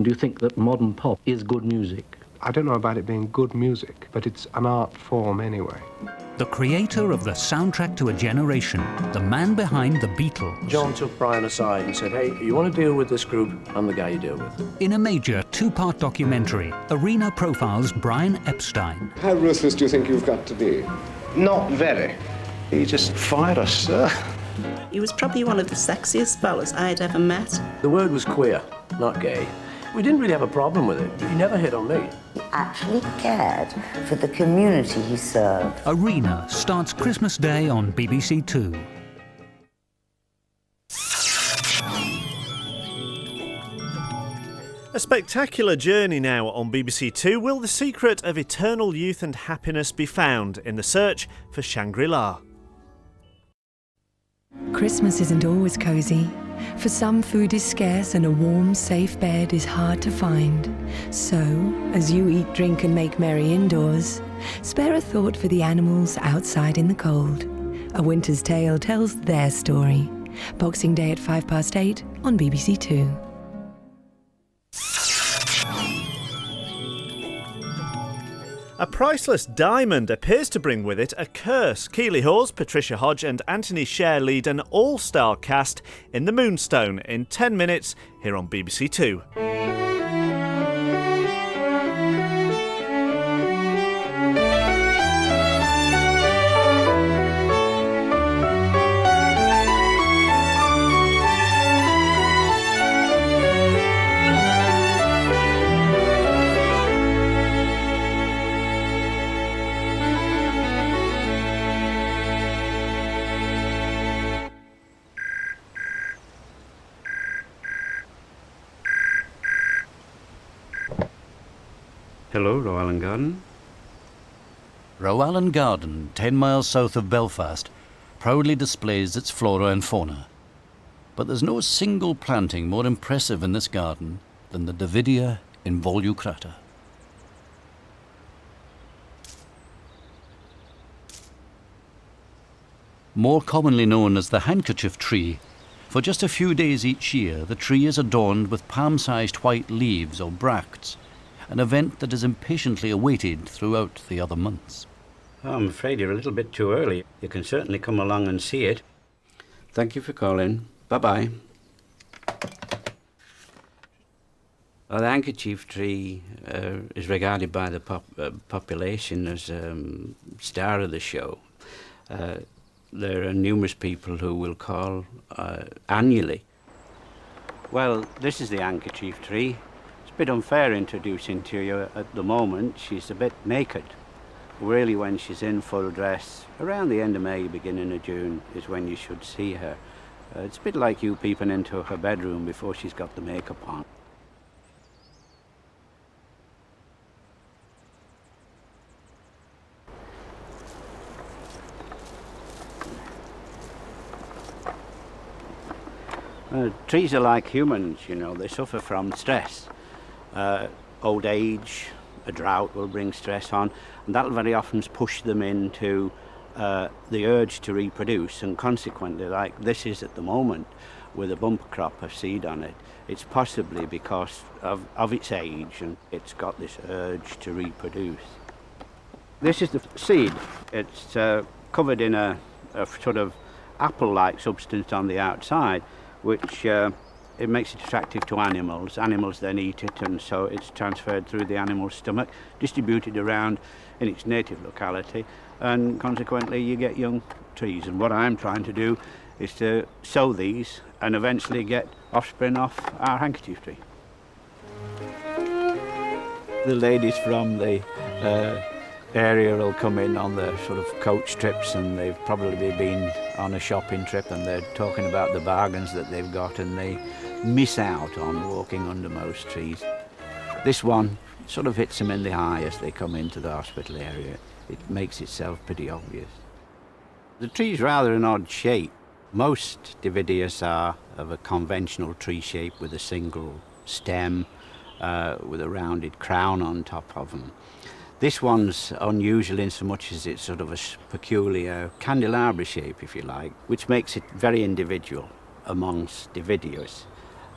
Do you think that modern pop is good music? I don't know about it being good music, but it's an art form anyway. The creator of the soundtrack to a generation, the man behind the Beatles. John took Brian aside and said, hey, you want to deal with this group? I'm the guy you deal with. In a major two-part documentary, Arena profiles Brian Epstein. How ruthless do you think you've got to be? Not very. He just fired us, sir. He was probably one of the sexiest fellas I had ever met. The word was queer, not gay. We didn't really have a problem with it. He never hit on me. He actually cared for the community he served. Arena starts Christmas Day on BBC Two. A spectacular journey now on BBC Two. Will the secret of eternal youth and happiness be found in the search for Shangri-La? Christmas isn't always cosy. For some, food is scarce and a warm, safe bed is hard to find. So, as you eat, drink and make merry indoors, spare a thought for the animals outside in the cold. A Winter's Tale tells their story. Boxing Day at 8:05 on BBC Two. A priceless diamond appears to bring with it a curse. Keeley Hawes, Patricia Hodge and Anthony Sher lead an all-star cast in The Moonstone in 10 minutes here on BBC Two. Hello, Royal Garden. Royal Garden, 10 miles south of Belfast, proudly displays its flora and fauna. But there's no single planting more impressive in this garden than the Davidia involucrata. More commonly known as the handkerchief tree, for just a few days each year the tree is adorned with palm-sized white leaves or bracts, an event that is impatiently awaited throughout the other months. Oh, I'm afraid you're a little bit too early. You can certainly come along and see it. Thank you for calling. Bye-bye. Well, the handkerchief tree is regarded by the population as star of the show. There are numerous people who will call annually. Well, this is the handkerchief tree. It's a bit unfair introducing to you at the moment. She's a bit naked. Really, when she's in full dress, around the end of May, beginning of June, is when you should see her. It's a bit like you peeping into her bedroom before she's got the makeup on. Trees are like humans, you know, they suffer from stress. Old age, a drought will bring stress on, and that'll very often push them into the urge to reproduce, and consequently, like this is at the moment, with a bumper crop of seed on it, it's possibly because of its age, and it's got this urge to reproduce. This is the seed. It's covered in a sort of apple-like substance on the outside, which it makes it attractive to animals. Animals then eat it, and so it's transferred through the animal's stomach, distributed around in its native locality, and consequently you get young trees. And what I'm trying to do is to sow these and eventually get offspring off our handkerchief tree. The ladies from the area will come in on the sort of coach trips, and they've probably been on a shopping trip, and they're talking about the bargains that they've got, and they miss out on walking under most trees. This one sort of hits them in the eye as they come into the hospital area. It makes itself pretty obvious. The tree's rather an odd shape. Most Davidias are of a conventional tree shape with a single stem with a rounded crown on top of them. This one's unusual in so much as it's sort of a peculiar candelabra shape, if you like, which makes it very individual amongst Davidias.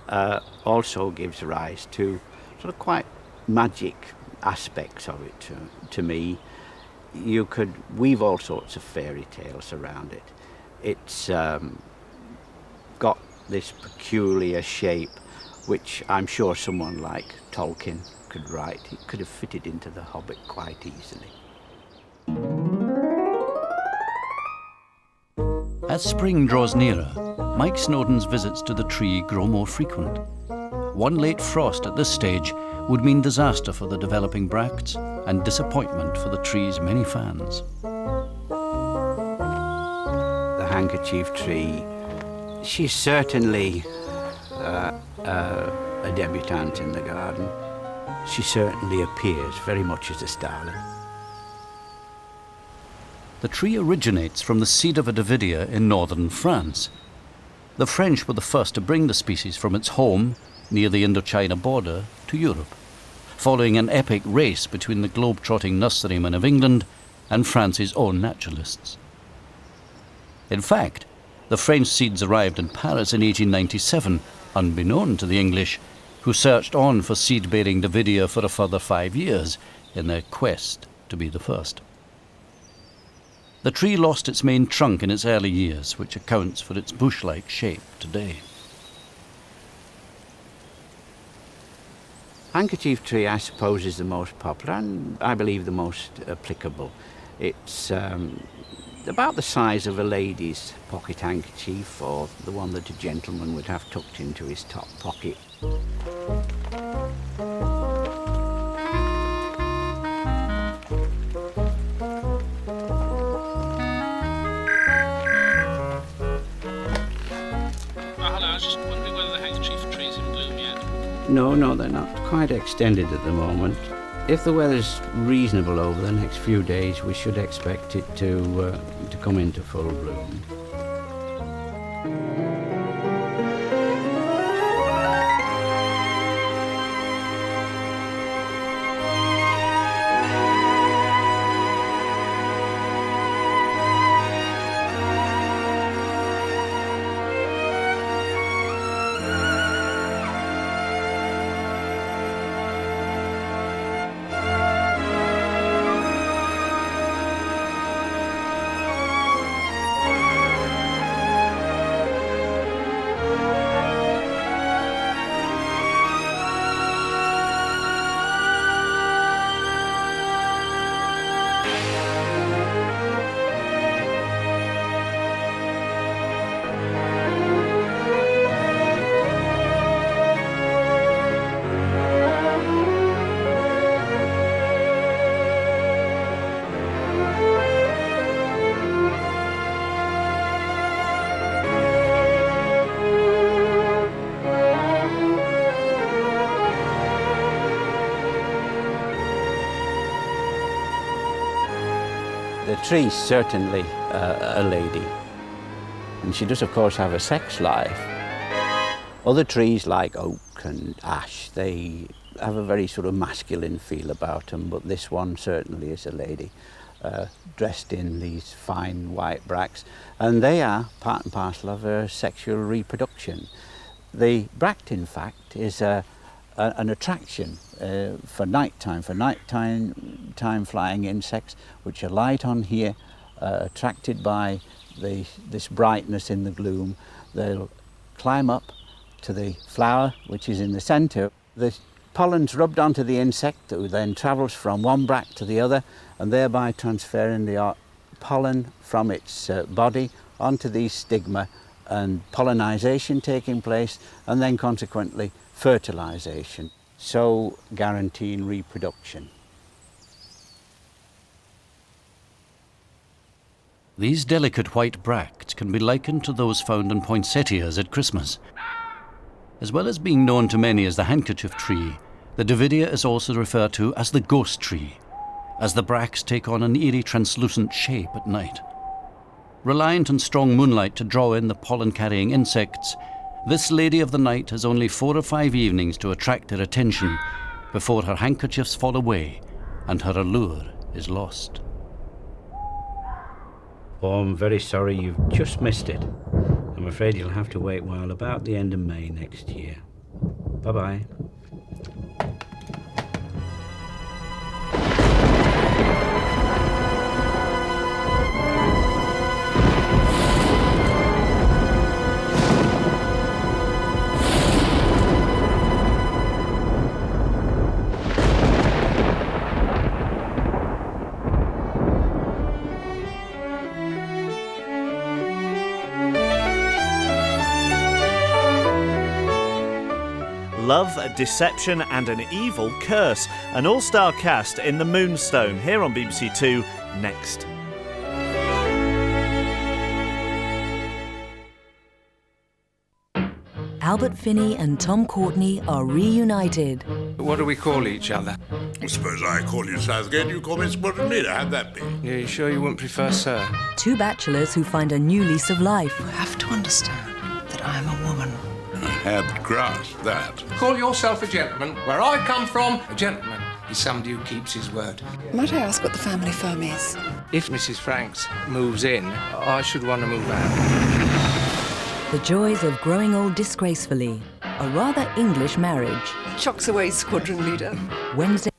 also gives rise to sort of quite magic aspects of it to me. You could weave all sorts of fairy tales around it. It's got this peculiar shape which I'm sure someone like Tolkien could write. It could have fitted into The Hobbit quite easily. As spring draws nearer, Mike Snowdon's visits to the tree grow more frequent. One late frost at this stage would mean disaster for the developing bracts and disappointment for the tree's many fans. The handkerchief tree, she's certainly a debutante in the garden. She certainly appears very much as a starlet. The tree originates from the seed of a Davidia in northern France. The French were the first to bring the species from its home, near the Indochina border, to Europe, following an epic race between the globe-trotting nurserymen of England and France's own naturalists. In fact, the French seeds arrived in Paris in 1897, unbeknown to the English, who searched on for seed-bearing Davidia for a further 5 years in their quest to be the first. The tree lost its main trunk in its early years, which accounts for its bush-like shape today. Handkerchief tree, I suppose, is the most popular and I believe the most applicable. It's about the size of a lady's pocket handkerchief, or the one that a gentleman would have tucked into his top pocket. No, they're not quite extended at the moment. If the weather's reasonable over the next few days, we should expect it to come into full bloom. The tree's certainly a lady, and she does of course have a sex life. Other trees like oak and ash, they have a very sort of masculine feel about them, but this one certainly is a lady, dressed in these fine white bracts, and they are part and parcel of her sexual reproduction. The bract, in fact, is an attraction for nighttime flying insects, which alight on here, attracted by this brightness in the gloom. They'll climb up to the flower, which is in the centre. The pollen's rubbed onto the insect, who then travels from one bract to the other, and thereby transferring the pollen from its body onto these stigma, and pollinization taking place, and then consequently fertilization, so guaranteeing reproduction. These delicate white bracts can be likened to those found in poinsettias at Christmas. As well as being known to many as the handkerchief tree, the Davidia is also referred to as the ghost tree, as the bracts take on an eerie translucent shape at night. Reliant on strong moonlight to draw in the pollen-carrying insects, this lady of the night has only 4 or 5 evenings to attract their attention before her handkerchiefs fall away and her allure is lost. Oh, I'm very sorry, you've just missed it. I'm afraid you'll have to wait while about the end of May next year. Bye-bye. Love, deception and an evil curse. An all-star cast in The Moonstone, here on BBC Two next. Albert Finney and Tom Courtenay are reunited. What do we call each other? I suppose I call you Southgate, you call me Spotted. How'd that be? Yeah, you sure you wouldn't prefer sir? Two bachelors who find a new lease of life. You have to understand that I'm a woman. I had grasped that. Call yourself a gentleman. Where I come from, a gentleman is somebody who keeps his word. Might I ask what the family firm is? If Mrs. Franks moves in, I should want to move out. The joys of growing old disgracefully. A rather English marriage. Chucks away, squadron leader. Wednesday